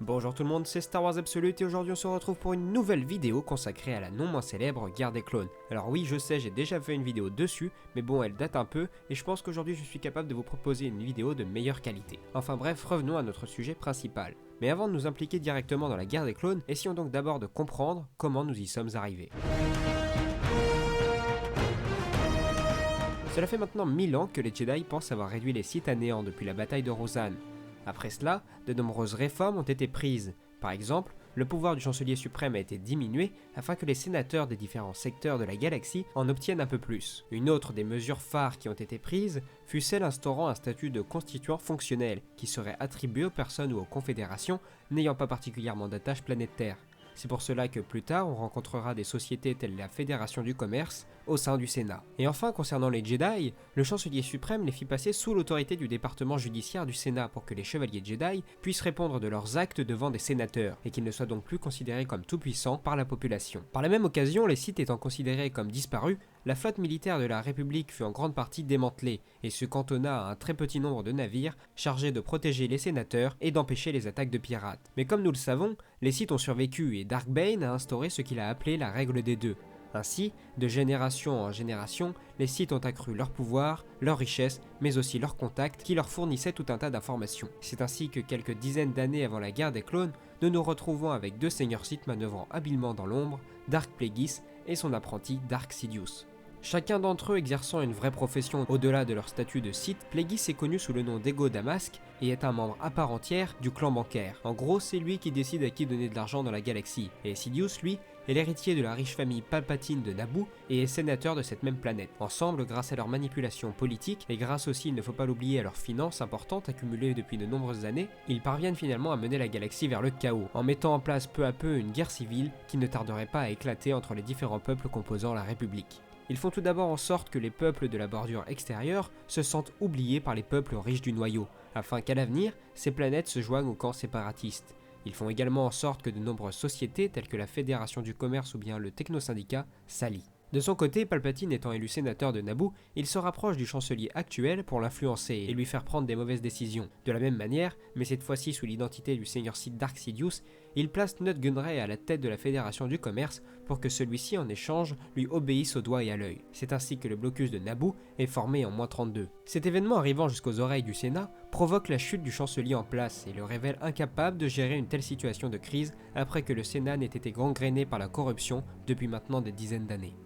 Bonjour tout le monde, c'est Star Wars Absolute et aujourd'hui on se retrouve pour une nouvelle vidéo consacrée à la non moins célèbre Guerre des Clones. Alors oui, je sais, j'ai déjà fait une vidéo dessus, mais bon, elle date un peu et je pense qu'aujourd'hui je suis capable de vous proposer une vidéo de meilleure qualité. Enfin bref, revenons à notre sujet principal. Mais avant de nous impliquer directement dans la Guerre des Clones, essayons donc d'abord de comprendre comment nous y sommes arrivés. Cela fait maintenant 1000 ans que les Jedi pensent avoir réduit les Sith à néant depuis la bataille de Rosan. Après cela, de nombreuses réformes ont été prises. Par exemple, le pouvoir du chancelier suprême a été diminué afin que les sénateurs des différents secteurs de la galaxie en obtiennent un peu plus. Une autre des mesures phares qui ont été prises fut celle instaurant un statut de constituant fonctionnel qui serait attribué aux personnes ou aux confédérations n'ayant pas particulièrement d'attache planétaire. C'est pour cela que plus tard on rencontrera des sociétés telles la Fédération du Commerce au sein du Sénat. Et enfin, concernant les Jedi, le chancelier suprême les fit passer sous l'autorité du département judiciaire du Sénat pour que les chevaliers Jedi puissent répondre de leurs actes devant des sénateurs et qu'ils ne soient donc plus considérés comme tout-puissants par la population. Par la même occasion, les Sith étant considérés comme disparus, la flotte militaire de la République fut en grande partie démantelée et se cantonna à un très petit nombre de navires chargés de protéger les sénateurs et d'empêcher les attaques de pirates. Mais comme nous le savons, les Sith ont survécu et Dark Bane a instauré ce qu'il a appelé la règle des deux. Ainsi, de génération en génération, les Sith ont accru leur pouvoir, leur richesse, mais aussi leurs contacts qui leur fournissaient tout un tas d'informations. C'est ainsi que quelques dizaines d'années avant la guerre des clones, nous nous retrouvons avec deux seigneurs Sith manœuvrant habilement dans l'ombre, Dark Plagueis et son apprenti Dark Sidious. Chacun d'entre eux exerçant une vraie profession au-delà de leur statut de Sith, Plagueis est connu sous le nom d'Ego Damask et est un membre à part entière du clan bancaire. En gros, c'est lui qui décide à qui donner de l'argent dans la galaxie, et Sidious, lui, est l'héritier de la riche famille Palpatine de Naboo et est sénateur de cette même planète. Ensemble, grâce à leur manipulation politique et grâce aussi, il ne faut pas l'oublier, à leurs finances importantes accumulées depuis de nombreuses années, ils parviennent finalement à mener la galaxie vers le chaos, en mettant en place peu à peu une guerre civile qui ne tarderait pas à éclater entre les différents peuples composant la République. Ils font tout d'abord en sorte que les peuples de la bordure extérieure se sentent oubliés par les peuples riches du noyau, afin qu'à l'avenir, ces planètes se joignent au camp séparatiste. Ils font également en sorte que de nombreuses sociétés telles que la Fédération du Commerce ou bien le Technosyndicat s'allient. De son côté, Palpatine étant élu sénateur de Naboo, il se rapproche du chancelier actuel pour l'influencer et lui faire prendre des mauvaises décisions. De la même manière, mais cette fois-ci sous l'identité du seigneur Sith Dark Sidious, il place Nut Gunray à la tête de la Fédération du Commerce pour que celui-ci en échange lui obéisse au doigt et à l'œil. C'est ainsi que le blocus de Naboo est formé en -32. Cet événement arrivant jusqu'aux oreilles du Sénat provoque la chute du chancelier en place et le révèle incapable de gérer une telle situation de crise après que le Sénat n'ait été gangréné par la corruption depuis maintenant des dizaines d'années.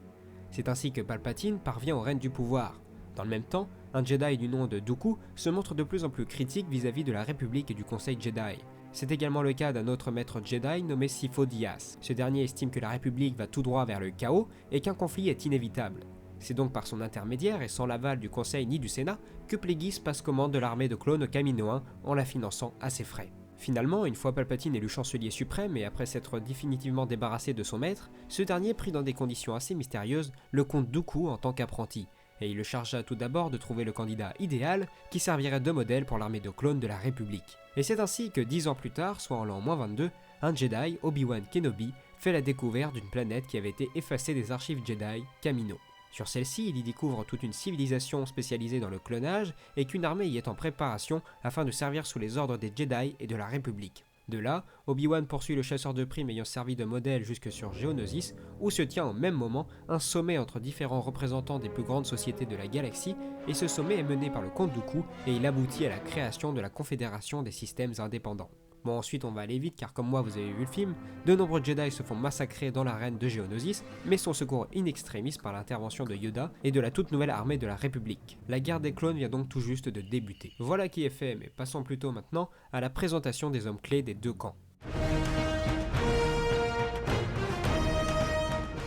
C'est ainsi que Palpatine parvient au règne du pouvoir. Dans le même temps, un Jedi du nom de Dooku se montre de plus en plus critique vis-à-vis de la République et du Conseil Jedi. C'est également le cas d'un autre maître Jedi nommé Sifo Dyas. Ce dernier estime que la République va tout droit vers le chaos et qu'un conflit est inévitable. C'est donc par son intermédiaire et sans l'aval du Conseil ni du Sénat que Plagueis passe commande de l'armée de clones Kaminoans en la finançant à ses frais. Finalement, une fois Palpatine élu chancelier suprême et après s'être définitivement débarrassé de son maître, ce dernier prit dans des conditions assez mystérieuses le comte Dooku en tant qu'apprenti, et il le chargea tout d'abord de trouver le candidat idéal qui servirait de modèle pour l'armée de clones de la République. Et c'est ainsi que 10 ans plus tard, soit en l'an -22, un Jedi, Obi-Wan Kenobi, fait la découverte d'une planète qui avait été effacée des archives Jedi, Kamino. Sur celle-ci, il y découvre toute une civilisation spécialisée dans le clonage et qu'une armée y est en préparation afin de servir sous les ordres des Jedi et de la République. De là, Obi-Wan poursuit le chasseur de primes ayant servi de modèle jusque sur Geonosis, où se tient au même moment un sommet entre différents représentants des plus grandes sociétés de la galaxie, et ce sommet est mené par le comte Dooku et il aboutit à la création de la Confédération des systèmes indépendants. Bon, ensuite on va aller vite car comme moi vous avez vu le film, de nombreux Jedi se font massacrer dans l'arène de Geonosis, mais sont secourus in extremis par l'intervention de Yoda et de la toute nouvelle armée de la République. La guerre des clones vient donc tout juste de débuter. Voilà qui est fait, mais passons plutôt maintenant à la présentation des hommes clés des deux camps.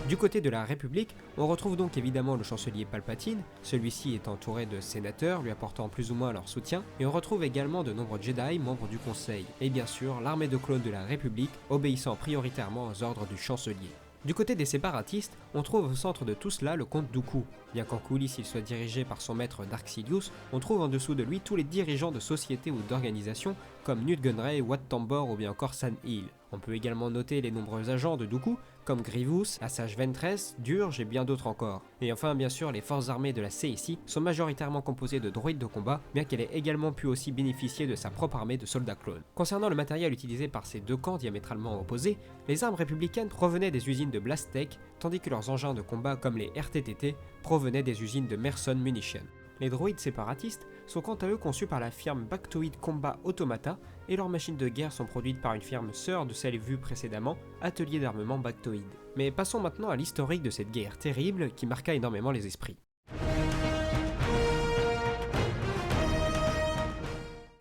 Du côté de la République, on retrouve donc évidemment le chancelier Palpatine, celui-ci est entouré de sénateurs lui apportant plus ou moins leur soutien, et on retrouve également de nombreux Jedi membres du Conseil, et bien sûr l'armée de clones de la République obéissant prioritairement aux ordres du chancelier. Du côté des séparatistes, on trouve au centre de tout cela le comte Dooku. Bien qu'en coulisses il soit dirigé par son maître Dark Sidious, on trouve en dessous de lui tous les dirigeants de sociétés ou d'organisations comme Nut Gunray, Wat Tambor ou bien encore San Hill. On peut également noter les nombreux agents de Dooku, comme Grievous, Asajj Ventress, Durge et bien d'autres encore. Et enfin, bien sûr, les forces armées de la CSI sont majoritairement composées de droïdes de combat, bien qu'elle ait également pu aussi bénéficier de sa propre armée de soldats clones. Concernant le matériel utilisé par ces deux camps diamétralement opposés, les armes républicaines provenaient des usines de Blastech, tandis que leurs engins de combat comme les RTTT provenaient des usines de Merson Munition. Les droïdes séparatistes sont quant à eux conçus par la firme Bactoid Combat Automata et leurs machines de guerre sont produites par une firme sœur de celle vue précédemment, Atelier d'armement Bactoid. Mais passons maintenant à l'historique de cette guerre terrible qui marqua énormément les esprits.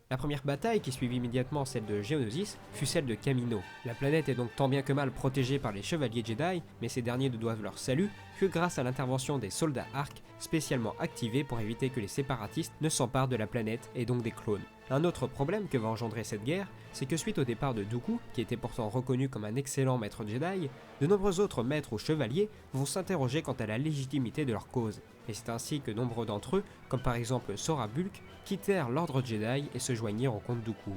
La première bataille, qui suivit immédiatement celle de Geonosis, fut celle de Kamino. La planète est donc tant bien que mal protégée par les chevaliers Jedi, mais ces derniers ne doivent leur salut que grâce à l'intervention des soldats ARC, spécialement activés pour éviter que les séparatistes ne s'emparent de la planète et donc des clones. Un autre problème que va engendrer cette guerre, c'est que suite au départ de Dooku, qui était pourtant reconnu comme un excellent maître Jedi, de nombreux autres maîtres ou chevaliers vont s'interroger quant à la légitimité de leur cause. Et c'est ainsi que nombreux d'entre eux, comme par exemple Sora Bulk, quittèrent l'ordre Jedi et se joignirent au compte Dooku.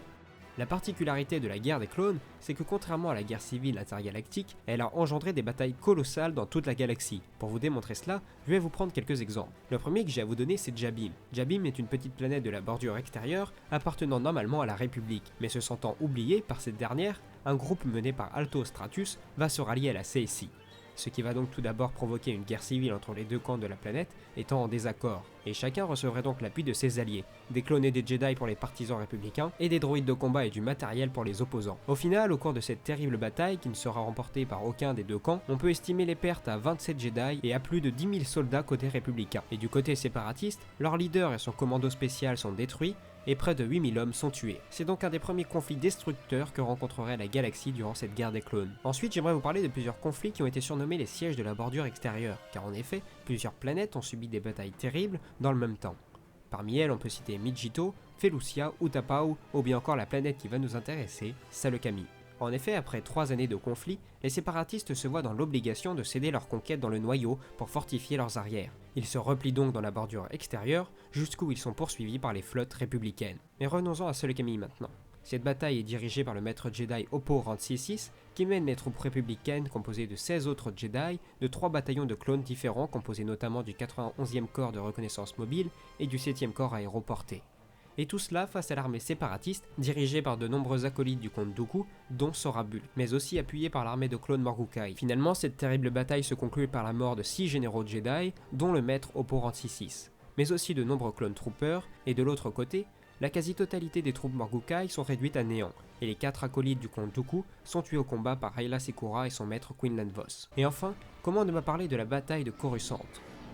La particularité de la guerre des clones, c'est que contrairement à la guerre civile intergalactique, elle a engendré des batailles colossales dans toute la galaxie. Pour vous démontrer cela, je vais vous prendre quelques exemples. Le premier que j'ai à vous donner, c'est Jabim. Jabim est une petite planète de la bordure extérieure, appartenant normalement à la République, mais se sentant oubliée par cette dernière, un groupe mené par Alto Stratus va se rallier à la CSI. Ce qui va donc tout d'abord provoquer une guerre civile entre les deux camps de la planète étant en désaccord, et chacun recevrait donc l'appui de ses alliés, des clones et des Jedi pour les partisans républicains, et des droïdes de combat et du matériel pour les opposants. Au final, au cours de cette terrible bataille, qui ne sera remportée par aucun des deux camps, on peut estimer les pertes à 27 Jedi et à plus de 10 000 soldats côté républicain. Et du côté séparatiste, leur leader et son commando spécial sont détruits, et près de 8000 hommes sont tués. C'est donc un des premiers conflits destructeurs que rencontrerait la galaxie durant cette guerre des clones. Ensuite, j'aimerais vous parler de plusieurs conflits qui ont été surnommés les sièges de la bordure extérieure, car en effet, plusieurs planètes ont subi des batailles terribles dans le même temps. Parmi elles, on peut citer Mijito, Felucia, Utapau, ou bien encore la planète qui va nous intéresser, Saleucami. En effet, après 3 années de conflit, les séparatistes se voient dans l'obligation de céder leur conquête dans le noyau pour fortifier leurs arrières. Ils se replient donc dans la bordure extérieure, jusqu'où ils sont poursuivis par les flottes républicaines. Mais revenons-en à Saleucami maintenant. Cette bataille est dirigée par le maître Jedi Oppo Rancisis, qui mène les troupes républicaines composées de 16 autres Jedi, de 3 bataillons de clones différents composés notamment du 91e corps de reconnaissance mobile et du 7e corps aéroporté. Et tout cela face à l'armée séparatiste, dirigée par de nombreux acolytes du comte Dooku, dont Sora Bulk, mais aussi appuyée par l'armée de clones Morgukai. Finalement, cette terrible bataille se conclut par la mort de 6 généraux Jedi, dont le maître Oppo Rancisis, mais aussi de nombreux clone troopers, et de l'autre côté, la quasi-totalité des troupes Morgukai sont réduites à néant, et les 4 acolytes du comte Dooku sont tués au combat par Aayla Secura et son maître Quinlan Vos. Et enfin, comment ne pas parler de la bataille de Coruscant ?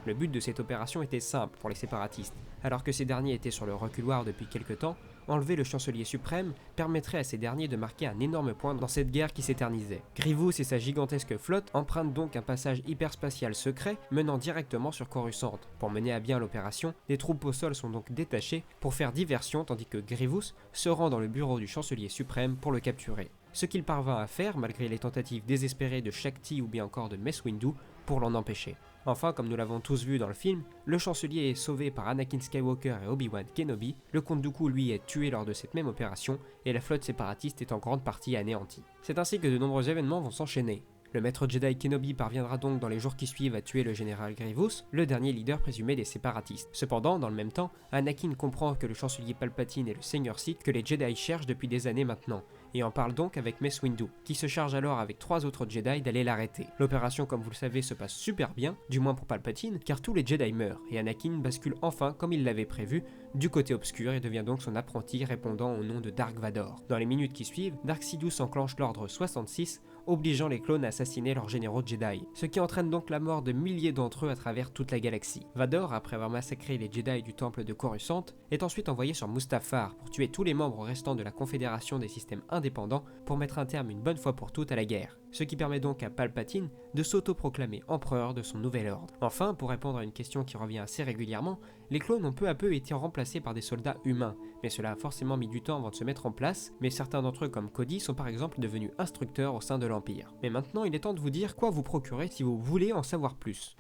Le but de cette opération était simple pour les séparatistes. Alors que ces derniers étaient sur le reculoir depuis quelque temps, enlever le chancelier suprême permettrait à ces derniers de marquer un énorme point dans cette guerre qui s'éternisait. Grievous et sa gigantesque flotte empruntent donc un passage hyperspatial secret menant directement sur Coruscant. Pour mener à bien l'opération, des troupes au sol sont donc détachées pour faire diversion tandis que Grievous se rend dans le bureau du chancelier suprême pour le capturer. Ce qu'il parvint à faire malgré les tentatives désespérées de Shakti ou bien encore de Mace Windu pour l'en empêcher. Enfin, comme nous l'avons tous vu dans le film, le chancelier est sauvé par Anakin Skywalker et Obi-Wan Kenobi, le comte Dooku lui est tué lors de cette même opération, et la flotte séparatiste est en grande partie anéantie. C'est ainsi que de nombreux événements vont s'enchaîner. Le maître Jedi Kenobi parviendra donc dans les jours qui suivent à tuer le général Grievous, le dernier leader présumé des séparatistes. Cependant, dans le même temps, Anakin comprend que le chancelier Palpatine est le seigneur Sith que les Jedi cherchent depuis des années maintenant, et en parle donc avec Mace Windu, qui se charge alors avec 3 autres Jedi d'aller l'arrêter. L'opération, comme vous le savez, se passe super bien, du moins pour Palpatine, car tous les Jedi meurent, et Anakin bascule enfin, comme il l'avait prévu, du côté obscur et devient donc son apprenti répondant au nom de Dark Vador. Dans les minutes qui suivent, Dark Sidious enclenche l'ordre 66, obligeant les clones à assassiner leurs généraux Jedi, ce qui entraîne donc la mort de milliers d'entre eux à travers toute la galaxie. Vador, après avoir massacré les Jedi du temple de Coruscant, est ensuite envoyé sur Mustafar pour tuer tous les membres restants de la Confédération des systèmes indépendants pour mettre un terme une bonne fois pour toutes à la guerre, ce qui permet donc à Palpatine de s'auto-proclamer empereur de son nouvel ordre. Enfin, pour répondre à une question qui revient assez régulièrement, les clones ont peu à peu été remplacés par des soldats humains, mais cela a forcément mis du temps avant de se mettre en place, mais certains d'entre eux comme Cody sont par exemple devenus instructeurs au sein de l'Empire. Mais maintenant il est temps de vous dire quoi vous procurer si vous voulez en savoir plus.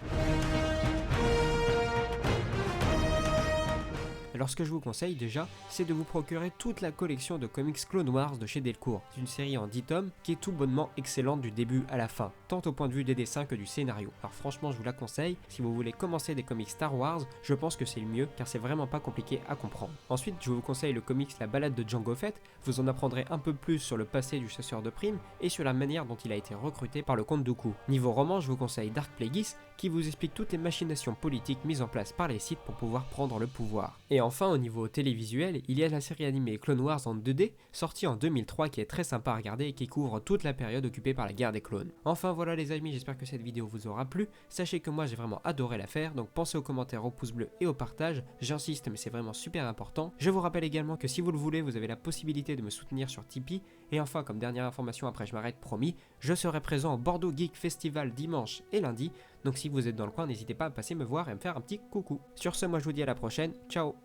Alors ce que je vous conseille déjà, c'est de vous procurer toute la collection de comics Clone Wars de chez Delcourt. C'est une série en 10 tomes qui est tout bonnement excellente du début à la fin, tant au point de vue des dessins que du scénario. Alors franchement je vous la conseille, si vous voulez commencer des comics Star Wars, je pense que c'est le mieux car c'est vraiment pas compliqué à comprendre. Ensuite je vous conseille le comics La balade de Jango Fett, vous en apprendrez un peu plus sur le passé du chasseur de primes et sur la manière dont il a été recruté par le comte Dooku. Niveau roman, je vous conseille Dark Plagueis qui vous explique toutes les machinations politiques mises en place par les Sith pour pouvoir prendre le pouvoir. Et enfin au niveau télévisuel, il y a la série animée Clone Wars en 2D sortie en 2003 qui est très sympa à regarder et qui couvre toute la période occupée par la guerre des clones. Enfin voilà les amis, j'espère que cette vidéo vous aura plu. Sachez que moi j'ai vraiment adoré la faire, donc pensez aux commentaires, au pouce bleu et au partage. J'insiste mais c'est vraiment super important. Je vous rappelle également que si vous le voulez, vous avez la possibilité de me soutenir sur Tipeee. Et enfin comme dernière information, après je m'arrête promis, je serai présent au Bordeaux Geek Festival dimanche et lundi. Donc si vous êtes dans le coin, n'hésitez pas à passer me voir et me faire un petit coucou. Sur ce, moi je vous dis à la prochaine, ciao.